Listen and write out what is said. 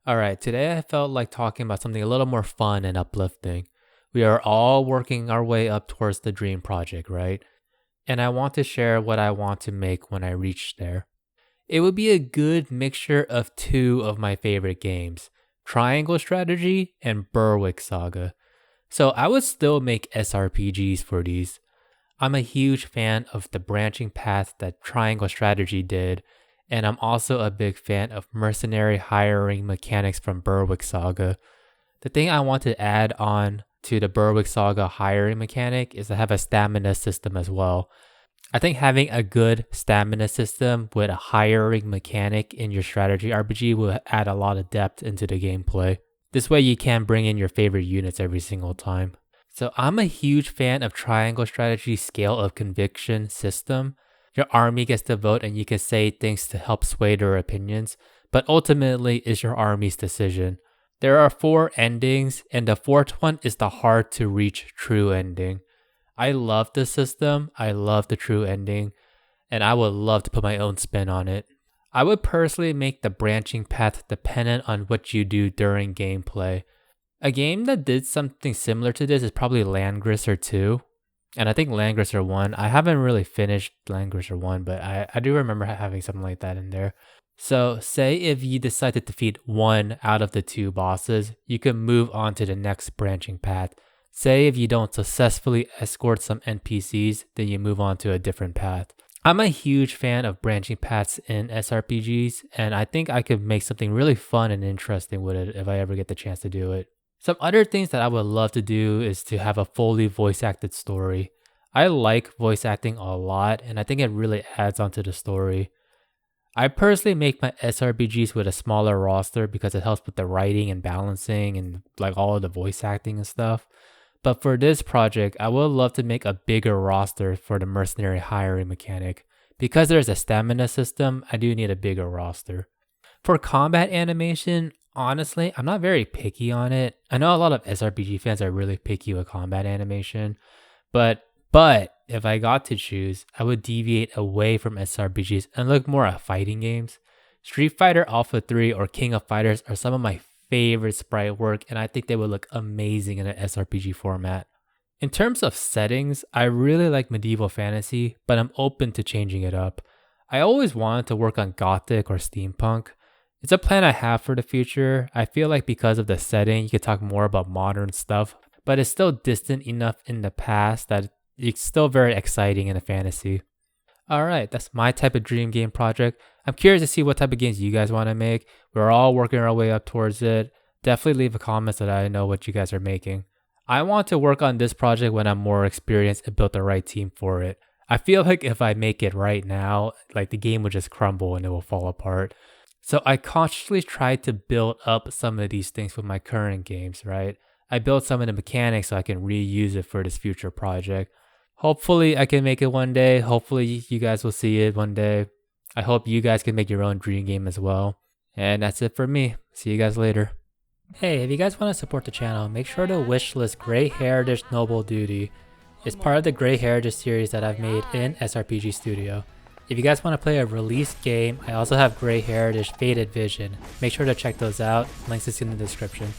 Alright, today I felt like talking about something a little more fun and uplifting. We are all working our way up towards the dream project, right? And I want to share what I want to make when I reach there. It would be a good mixture of two of my favorite games, Triangle Strategy and Berwick Saga. So I would still make SRPGs for these. I'm a huge fan of the branching path that Triangle Strategy did, and I'm also a big fan of mercenary hiring mechanics from Berwick Saga. The thing I want to add on to the Berwick Saga hiring mechanic is to have a stamina system as well. I think having a good stamina system with a hiring mechanic in your strategy RPG will add a lot of depth into the gameplay. This way you can bring in your favorite units every single time. So I'm a huge fan of Triangle Strategy's scale of conviction system. Your army gets to vote and you can say things to help sway their opinions, but ultimately it's your army's decision. There are 4 endings, and the 4th one is the hard to reach true ending. I love this system, I love the true ending, and I would love to put my own spin on it. I would personally make the branching path dependent on what you do during gameplay. A game that did something similar to this is probably Landgrisser 2. And I think Landgrisser 1, I haven't really finished Landgrisser 1, but I do remember having something like that in there. So say if you decide to defeat 1 out of the 2 bosses, you can move on to the next branching path. Say if you don't successfully escort some NPCs, then you move on to a different path. I'm a huge fan of branching paths in SRPGs, and I think I could make something really fun and interesting with it if I ever get the chance to do it. Some other things that I would love to do is to have a fully voice acted story. I like voice acting a lot, and I think it really adds onto the story. I personally make my SRPGs with a smaller roster because it helps with the writing and balancing and like all of the voice acting and stuff. But for this project, I would love to make a bigger roster for the mercenary hiring mechanic. Because there's a stamina system, I do need a bigger roster. For combat animation, honestly, I'm not very picky on it. I know a lot of SRPG fans are really picky with combat animation, but if I got to choose, I would deviate away from SRPGs and look more at fighting games. Street Fighter Alpha 3 or King of Fighters are some of my favorite sprite work, and I think they would look amazing in an SRPG format. In terms of settings, I really like medieval fantasy, but I'm open to changing it up. I always wanted to work on Gothic or Steampunk. It's a plan I have for the future. I feel like because of the setting, you could talk more about modern stuff, but it's still distant enough in the past that it's still very exciting in a fantasy. Alright, that's my type of dream game project. I'm curious to see what type of games you guys want to make. We're all working our way up towards it. Definitely leave a comment so that I know what you guys are making. I want to work on this project when I'm more experienced and built the right team for it. I feel like if I make it right now, like the game will just crumble and it will fall apart. So I consciously try to build up some of these things with my current games, right? I built some of the mechanics so I can reuse it for this future project. Hopefully I can make it one day. Hopefully you guys will see it one day. I hope you guys can make your own dream game as well. And that's it for me. See you guys later. Hey, if you guys want to support the channel, make sure to wishlist Grey Heritage Noble Duty. It's part of the Grey Heritage series that I've made in SRPG Studio. If you guys want to play a released game, I also have Grey Heritage Faded Vision. Make sure to check those out. Links is in the description.